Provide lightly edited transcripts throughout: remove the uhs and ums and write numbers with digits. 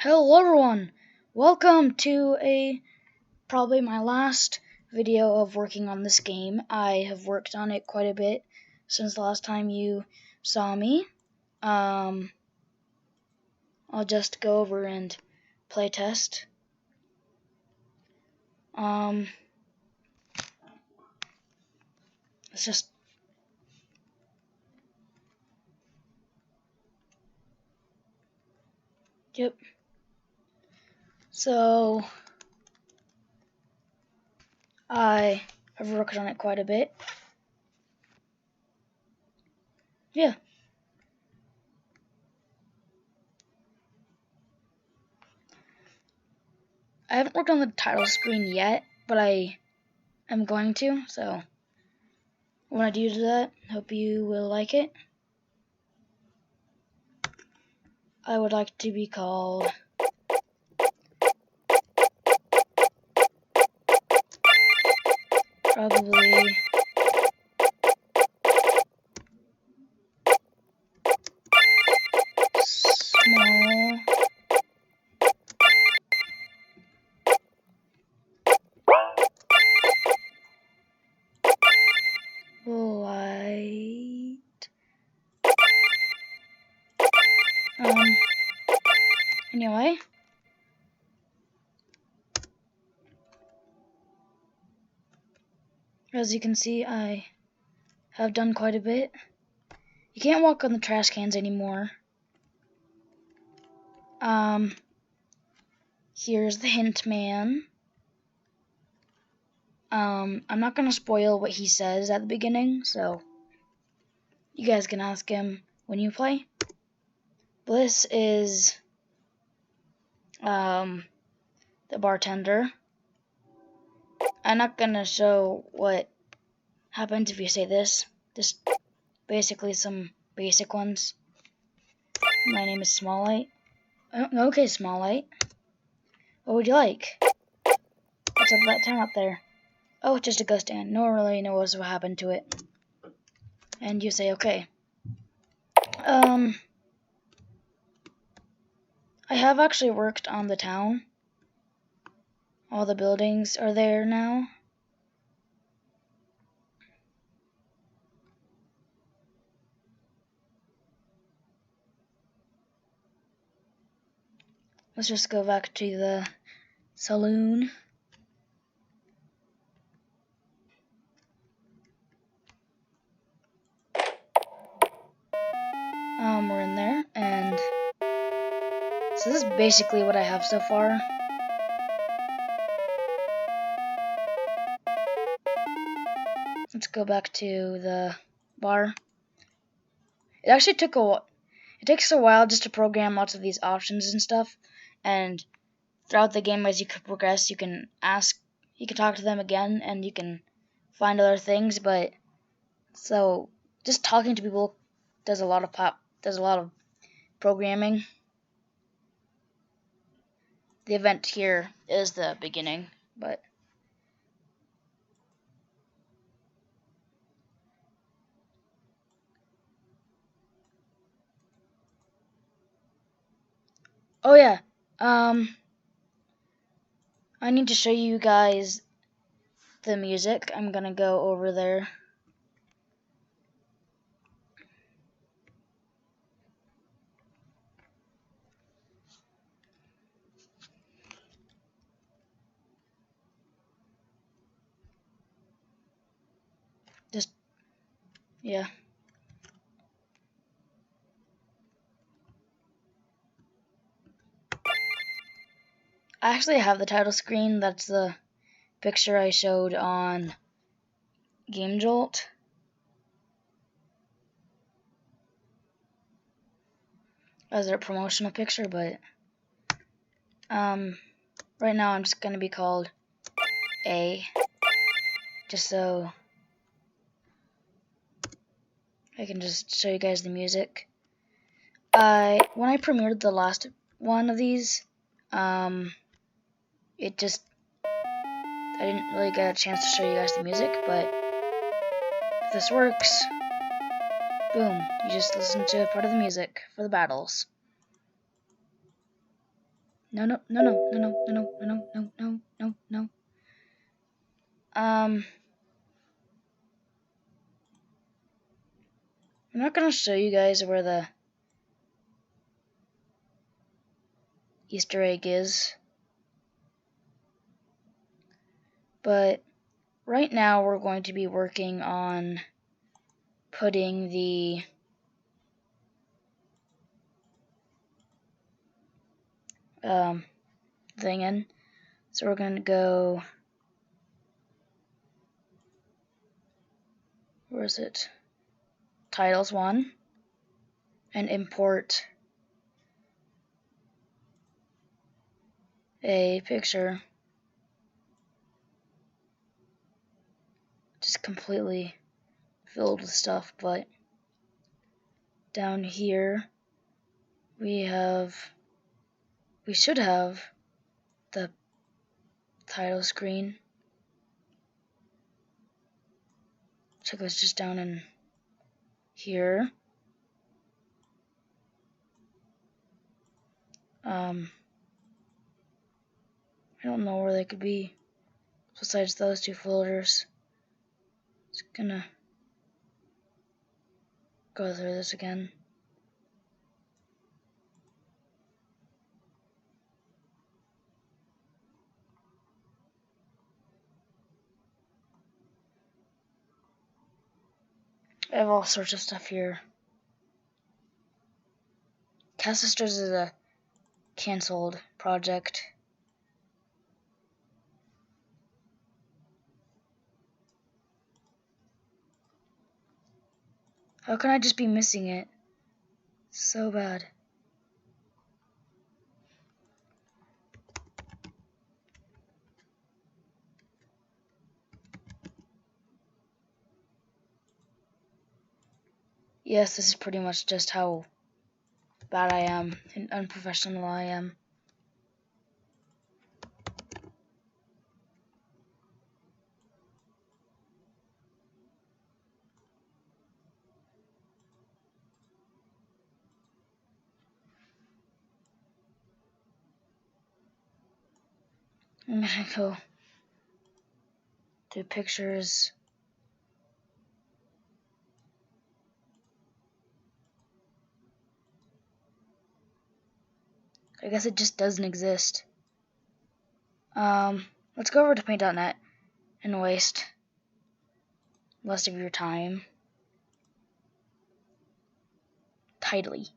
Hello everyone! Welcome to probably my last video of working on this game. I have worked on it quite a bit since the last time you saw me. I'll just go over and play test. Let's just Yep. So I have worked on it quite a bit. Yeah. I haven't worked on the title screen yet, but I am going to, so when I do that, hope you will like it. I would like to be called probably small light anyway, as you can see, I have done quite a bit. You can't walk on the trash cans anymore. Here's the hint man. I'm not gonna spoil what he says at the beginning, so you guys can ask him when you play. This is the bartender. I'm not gonna show what happens if you say this. Just basically some basic ones. My name is Smalllight. Okay, Smalllight. What would you like? What's up that town up there? Oh, it's just a ghost stand. No one really knows what happened to it. And you say, okay. I have actually worked on the town. All the buildings are there now. Let's just go back to the saloon. We're in there, and so this is basically what I have so far. Let's go back to the bar. It actually takes a while just to program lots of these options and stuff, and throughout the game as you progress, you can talk to them again, and you can find other things. But so just talking to people does a lot of programming. The event here is the beginning, but oh yeah, I need to show you guys the music. I'm gonna go over there. Just, yeah. I actually have the title screen. That's the picture I showed on Game Jolt. As a promotional picture, but right now I'm just gonna be called A, just so I can just show you guys the music. When I premiered the last one of these, I didn't really get a chance to show you guys the music, but if this works, boom, you just listen to part of the music for the battles. No, no, no, no, no, no, no, no, no, no, no, no. I'm not gonna show you guys where the Easter egg is, but right now we're going to be working on putting the thing in. So we're gonna go, where is it? Titles 1, and import a picture just completely filled with stuff, but down here we should have the title screen. So it goes just down in here. I don't know where they could be besides those two folders. Just gonna go through this again. I have all sorts of stuff here. Cat Sisters is a cancelled project. How can I just be missing it? So bad. Yes, this is pretty much just how bad I am and unprofessional I am. I'm gonna go to pictures. I guess it just doesn't exist. Let's go over to paint.net and waste less of your time. Tidily.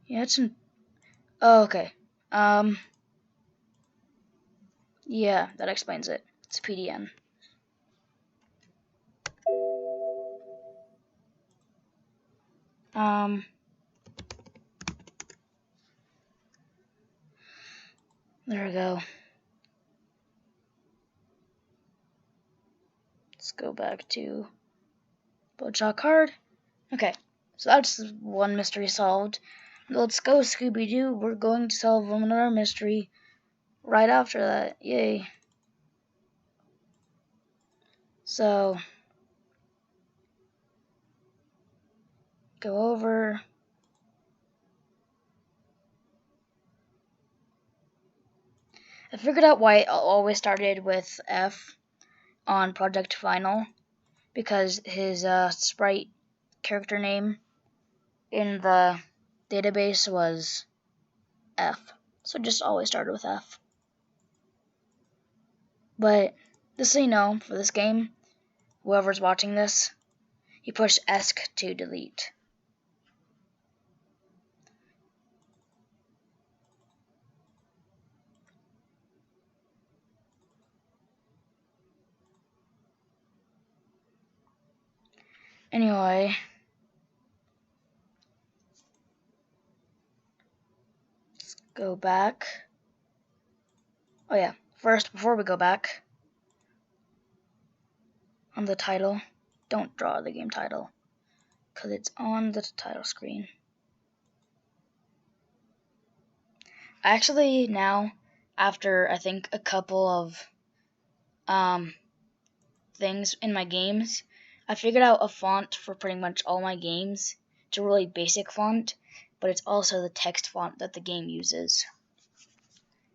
Yeah, it's an... Oh, okay. Yeah, that explains it. It's PDN. There we go. Let's go back to Bloodshot card. Okay, so that's one mystery solved. Let's go, Scooby-Doo. We're going to solve another mystery right after that. Yay. So, go over. I figured out why it always started with F on Project Final, because his sprite character name in the database was F. So just always started with F. But just so you know, for this game, whoever's watching this, you push ESC to delete. Anyway, let's go back. Oh yeah, first, before we go back, on the title, don't draw the game title, because it's on the title screen. Actually, now, after I think a couple of things in my games, I figured out a font for pretty much all my games. It's a really basic font, but it's also the text font that the game uses.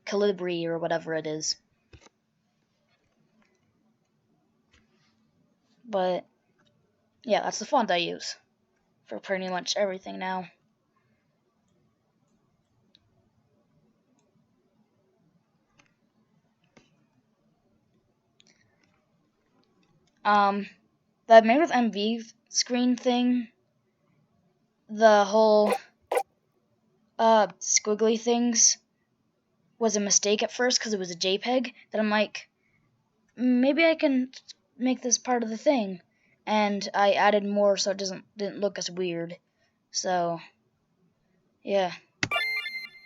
Calibri or whatever it is. But yeah, that's the font I use for pretty much everything now. The Made with MV screen thing, the whole squiggly things was a mistake at first because it was a JPEG. Then I'm like, maybe I can make this part of the thing, and I added more so it didn't look as weird. So yeah,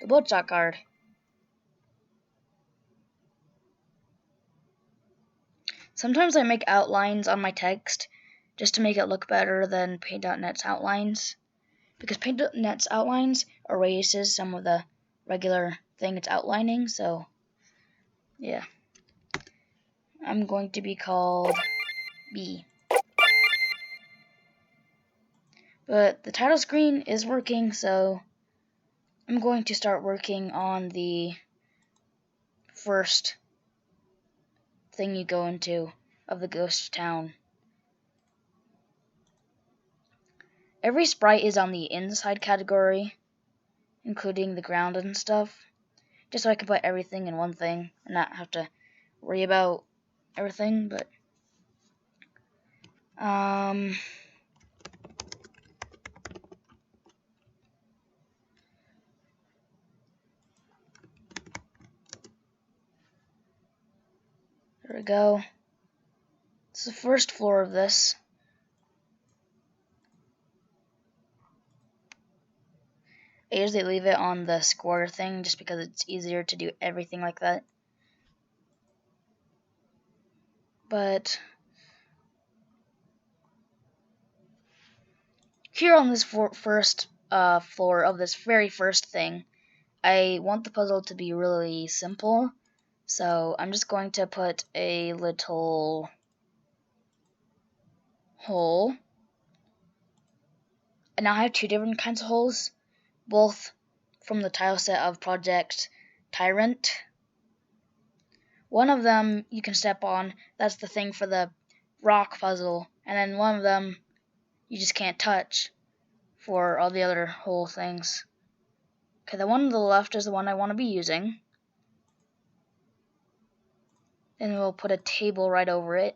the Bloodshot card. Sometimes I make outlines on my text just to make it look better than Paint.net's outlines, because Paint.net's outlines erases some of the regular thing it's outlining. So yeah, I'm going to be called B. But the title screen is working, so I'm going to start working on the first thing you go into of the ghost town. Every sprite is on the inside category, including the ground and stuff, just so I can put everything in one thing and not have to worry about everything. But there we go. It's the first floor of this. I usually leave it on the square thing just because it's easier to do everything like that. But here on this first floor of this very first thing, I want the puzzle to be really simple. So I'm just going to put a little hole. And now I have two different kinds of holes, both from the tile set of Project Tyrant. One of them you can step on, that's the thing for the rock puzzle, and then one of them you just can't touch for all the other hole things. Okay, the one on the left is the one I want to be using. Then we'll put a table right over it.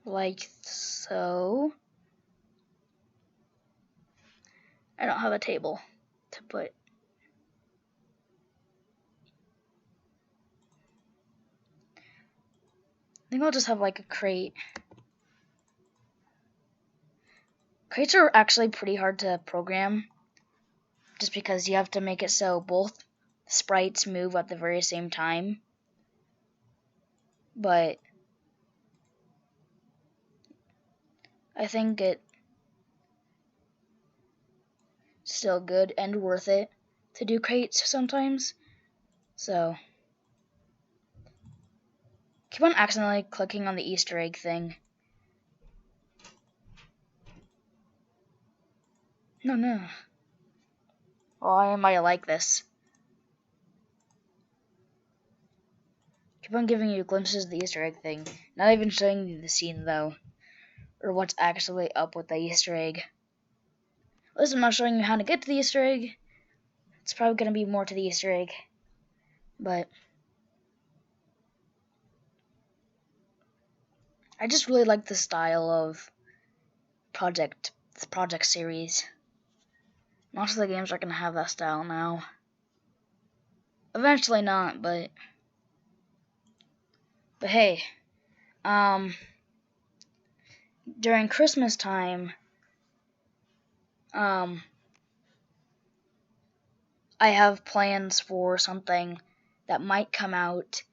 Like so. I don't have a table to put. I think I'll just have like a crate. Crates are actually pretty hard to program, just because you have to make it so both sprites move at the very same time. But I think it's still good and worth it to do crates sometimes. So keep on accidentally clicking on the Easter egg thing. No. Why am I like this? Keep on giving you glimpses of the Easter egg thing. Not even showing you the scene though, or what's actually up with the Easter egg. At least I'm not showing you how to get to the Easter egg. It's probably going to be more to the Easter egg. But I just really like the style of the project series. Most of the games are going to have that style now. Eventually not, but hey, during Christmas time, I have plans for something that might come out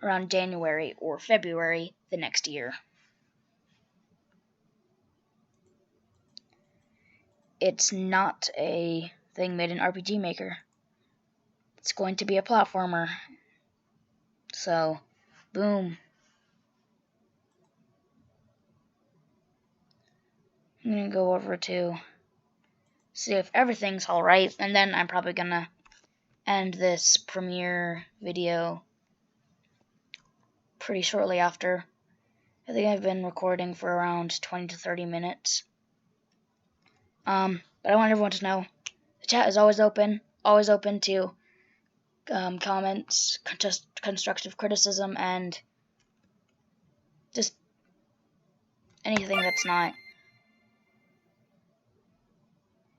around January or February the next year. It's not a thing made in RPG Maker. It's going to be a platformer. So, boom. I'm gonna go over to see if everything's alright, and then I'm probably gonna end this premiere video pretty shortly after. I think I've been recording for around 20 to 30 minutes. But I want everyone to know the chat is always open to comments, just constructive criticism, and just anything that's not.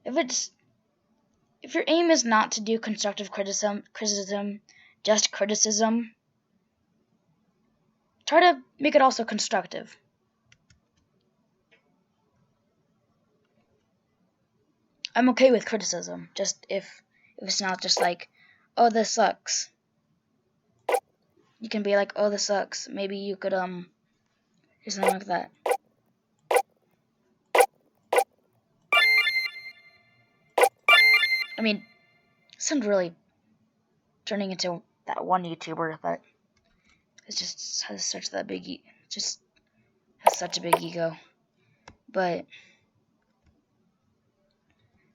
If your aim is not to do constructive criticism, just criticism, try to make it also constructive. I'm okay with criticism, just if it's not just like, oh, this sucks. You can be like, oh, this sucks. Maybe you could do something like that. I mean, this isn't really turning into that one YouTuber that has such a big ego. But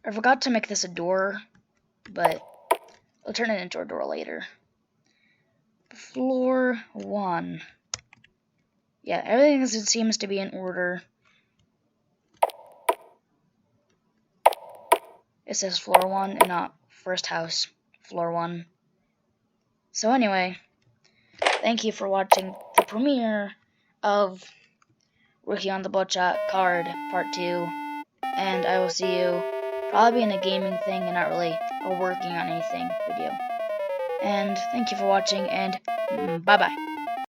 I forgot to make this a door, but I'll turn it into a door later. Floor 1. Yeah, everything seems to be in order. It says floor 1 and not first house, floor 1. So anyway, thank you for watching the premiere of Working on the Bloodshot card part 2. And I will see you probably in a gaming thing and not really a working on anything video. And thank you for watching, and bye-bye.